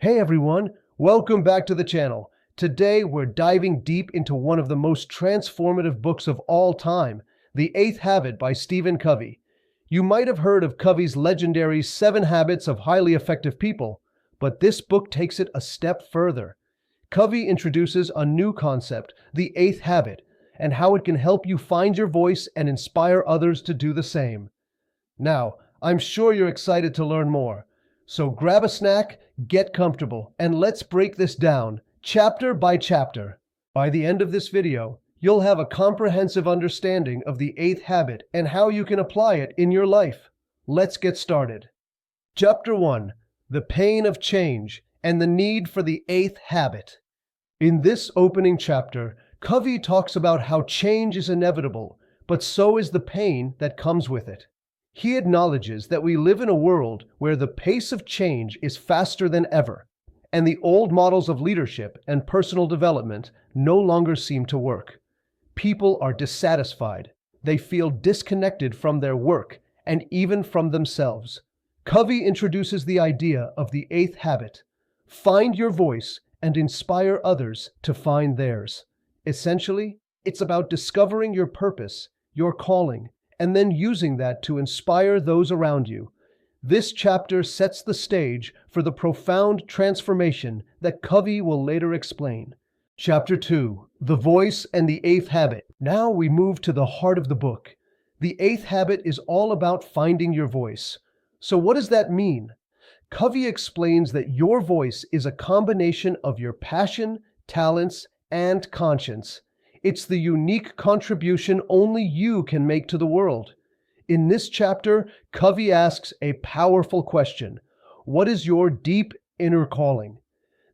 Hey everyone, welcome back to the channel. Today we're diving deep into one of the most transformative books of all time, The Eighth Habit by Stephen Covey. You might have heard of Covey's legendary 7 Habits of Highly Effective People, but this book takes it a step further. Covey introduces a new concept, the eighth habit, and how it can help you find your voice and inspire others to do the same. Now, I'm sure you're excited to learn more. So grab a snack, get comfortable, and let's break this down, chapter by chapter. By the end of this video, you'll have a comprehensive understanding of the eighth habit and how you can apply it in your life. Let's get started. Chapter 1. The Pain of Change and the Need for the Eighth Habit. In this opening chapter, Covey talks about how change is inevitable, but so is the pain that comes with it. He acknowledges that we live in a world where the pace of change is faster than ever, and the old models of leadership and personal development no longer seem to work. People are dissatisfied. They feel disconnected from their work and even from themselves. Covey introduces the idea of the eighth habit. Find your voice and inspire others to find theirs. Essentially, it's about discovering your purpose, your calling, and then using that to inspire those around you. This chapter sets the stage for the profound transformation that Covey will later explain. Chapter 2. The Voice and the Eighth Habit. Now we move to the heart of the book. The eighth habit is all about finding your voice. So what does that mean? Covey explains that your voice is a combination of your passion, talents, and conscience. It's the unique contribution only you can make to the world. In this chapter, Covey asks a powerful question. What is your deep inner calling?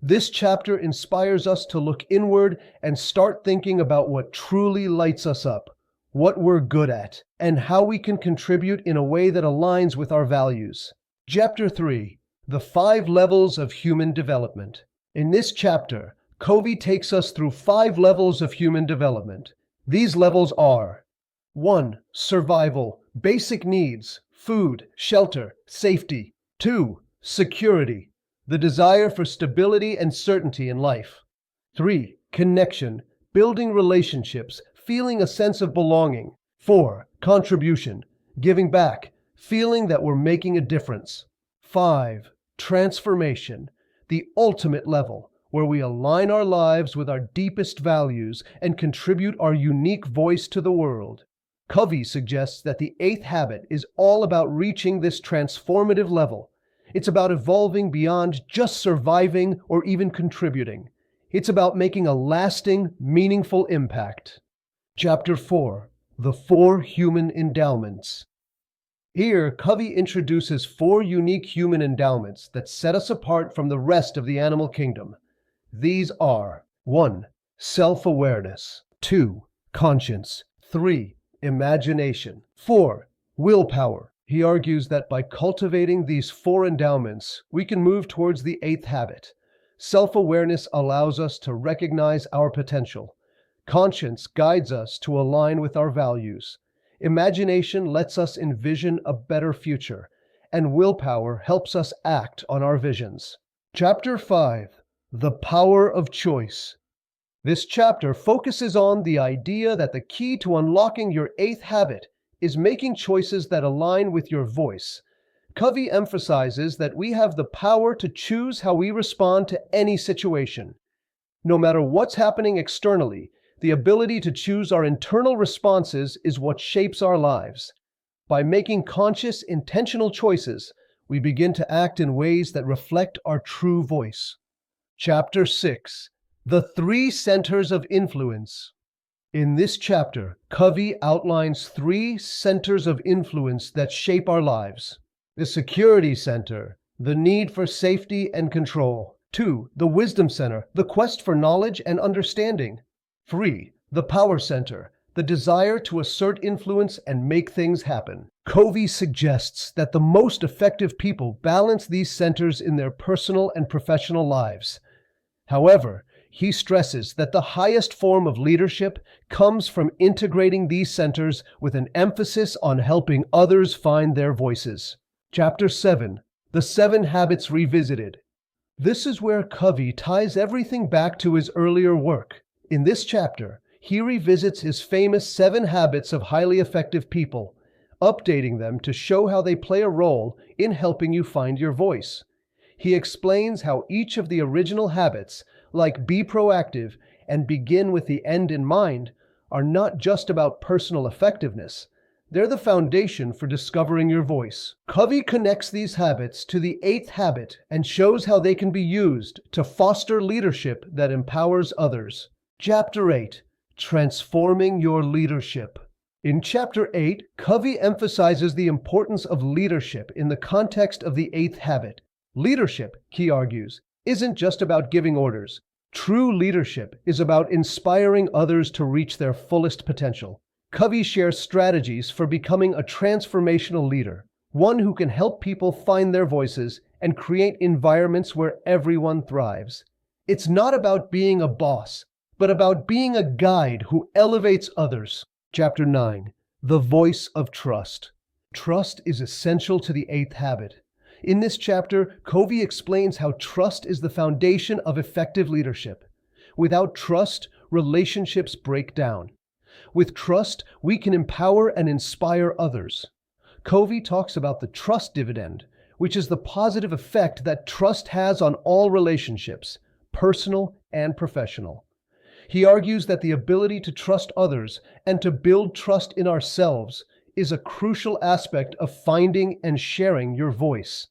This chapter inspires us to look inward and start thinking about what truly lights us up, what we're good at, and how we can contribute in a way that aligns with our values. Chapter 3. The 5 Levels of Human Development. In this chapter, Covey takes us through 5 levels of human development. These levels are 1. Survival, basic needs, food, shelter, safety. 2. Security, the desire for stability and certainty in life. 3. Connection, building relationships, feeling a sense of belonging. 4. Contribution, giving back, feeling that we're making a difference. 5. Transformation, the ultimate level, where we align our lives with our deepest values and contribute our unique voice to the world. Covey suggests that the eighth habit is all about reaching this transformative level. It's about evolving beyond just surviving or even contributing. It's about making a lasting, meaningful impact. Chapter 4. The 4 Human Endowments. Here, Covey introduces 4 unique human endowments that set us apart from the rest of the animal kingdom. These are 1. Self-awareness. 2. Conscience. 3. Imagination. 4. Willpower. He argues that by cultivating these 4 endowments, we can move towards the eighth habit. Self-awareness allows us to recognize our potential. Conscience guides us to align with our values. Imagination lets us envision a better future, and willpower helps us act on our visions. Chapter 5. The Power of Choice. This chapter focuses on the idea that the key to unlocking your eighth habit is making choices that align with your voice. Covey emphasizes that we have the power to choose how we respond to any situation. No matter what's happening externally, the ability to choose our internal responses is what shapes our lives. By making conscious, intentional choices, we begin to act in ways that reflect our true voice. Chapter 6. The 3 Centers of Influence. In this chapter, Covey outlines 3 centers of influence that shape our lives. The security center, the need for safety and control. 2. The wisdom center, the quest for knowledge and understanding. 3. The power center, the desire to assert influence and make things happen. Covey suggests that the most effective people balance these centers in their personal and professional lives. However, he stresses that the highest form of leadership comes from integrating these centers with an emphasis on helping others find their voices. Chapter 7. The 7 Habits Revisited. This is where Covey ties everything back to his earlier work. In this chapter, he revisits his famous 7 habits of highly effective people, updating them to show how they play a role in helping you find your voice. He explains how each of the original habits, like be proactive and begin with the end in mind, are not just about personal effectiveness. They're the foundation for discovering your voice. Covey connects these habits to the 8th habit and shows how they can be used to foster leadership that empowers others. Chapter 8. Transforming your leadership. In Chapter 8, Covey emphasizes the importance of leadership in the context of the 8th habit. Leadership, he argues, isn't just about giving orders. True leadership is about inspiring others to reach their fullest potential. Covey shares strategies for becoming a transformational leader, one who can help people find their voices and create environments where everyone thrives. It's not about being a boss, but about being a guide who elevates others. Chapter 9. The Voice of Trust. Trust is essential to the 8th habit. In this chapter, Covey explains how trust is the foundation of effective leadership. Without trust, relationships break down. With trust, we can empower and inspire others. Covey talks about the trust dividend, which is the positive effect that trust has on all relationships, personal and professional. He argues that the ability to trust others and to build trust in ourselves is a crucial aspect of finding and sharing your voice.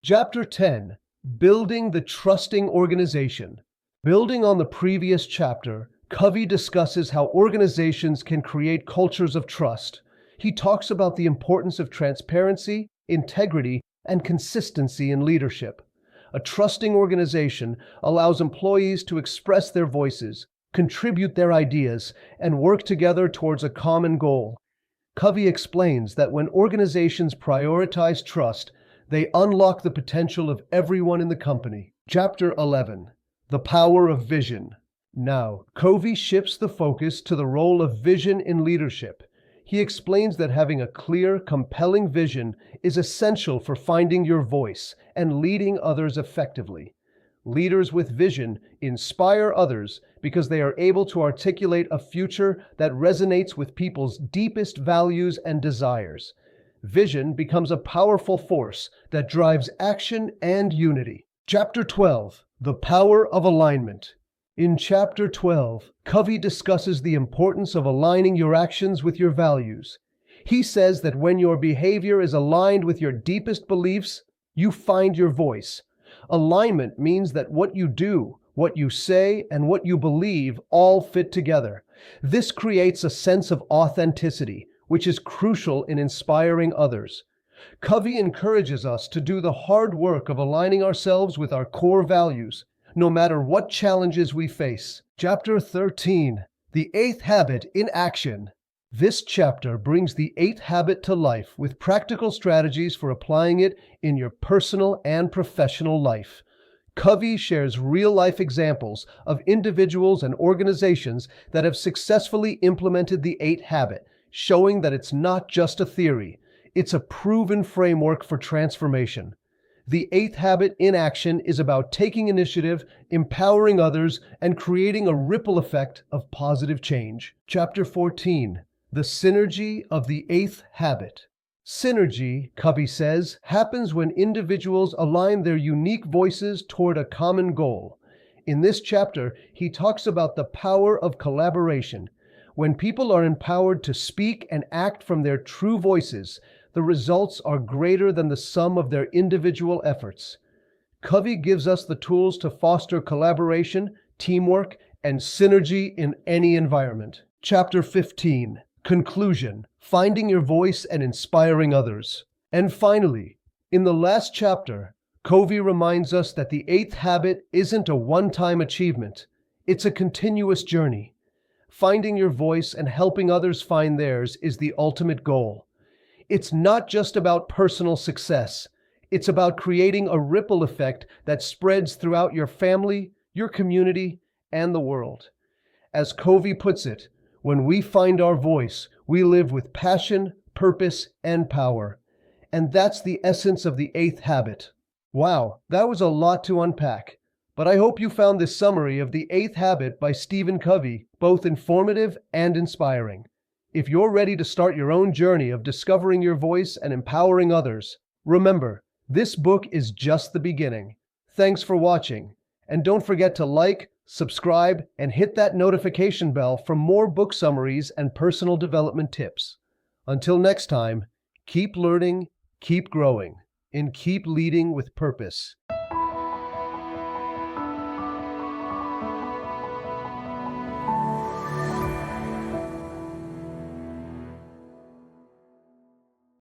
Chapter 10. Building the Trusting Organization. Building on the previous chapter, Covey discusses how organizations can create cultures of trust. He talks about the importance of transparency, integrity, and consistency in leadership. A trusting organization allows employees to express their voices, contribute their ideas, and work together towards a common goal. Covey explains that when organizations prioritize trust, they unlock the potential of everyone in the company. Chapter 11. The Power of Vision. Now, Covey shifts the focus to the role of vision in leadership. He explains that having a clear, compelling vision is essential for finding your voice and leading others effectively. Leaders with vision inspire others because they are able to articulate a future that resonates with people's deepest values and desires. Vision becomes a powerful force that drives action and unity. Chapter 12. The Power of Alignment. In Chapter 12, Covey discusses the importance of aligning your actions with your values. He says that when your behavior is aligned with your deepest beliefs, you find your voice. Alignment means that what you do, what you say, and what you believe all fit together. This creates a sense of authenticity, which is crucial in inspiring others. Covey encourages us to do the hard work of aligning ourselves with our core values, no matter what challenges we face. Chapter 13. The 8th Habit in Action. This chapter brings the 8th habit to life with practical strategies for applying it in your personal and professional life. Covey shares real-life examples of individuals and organizations that have successfully implemented the 8th habit, showing that it's not just a theory, it's a proven framework for transformation. The 8th habit in action is about taking initiative, empowering others, and creating a ripple effect of positive change. Chapter 14. The Synergy of the 8th Habit. Synergy, Covey says, happens when individuals align their unique voices toward a common goal. In this chapter, he talks about the power of collaboration. When people are empowered to speak and act from their true voices, the results are greater than the sum of their individual efforts. Covey gives us the tools to foster collaboration, teamwork, and synergy in any environment. Chapter 15. Conclusion. Finding your voice and inspiring others. And finally, in the last chapter, Covey reminds us that the 8th habit isn't a one-time achievement. It's a continuous journey. Finding your voice and helping others find theirs is the ultimate goal. It's not just about personal success. It's about creating a ripple effect that spreads throughout your family, your community, and the world. As Covey puts it, when we find our voice, we live with passion, purpose, and power. And that's the essence of the 8th habit. Wow, that was a lot to unpack. But I hope you found this summary of The Eighth Habit by Stephen Covey both informative and inspiring. If you're ready to start your own journey of discovering your voice and empowering others, remember, this book is just the beginning. Thanks for watching. And don't forget to like, subscribe, and hit that notification bell for more book summaries and personal development tips. Until next time, keep learning, keep growing, and keep leading with purpose.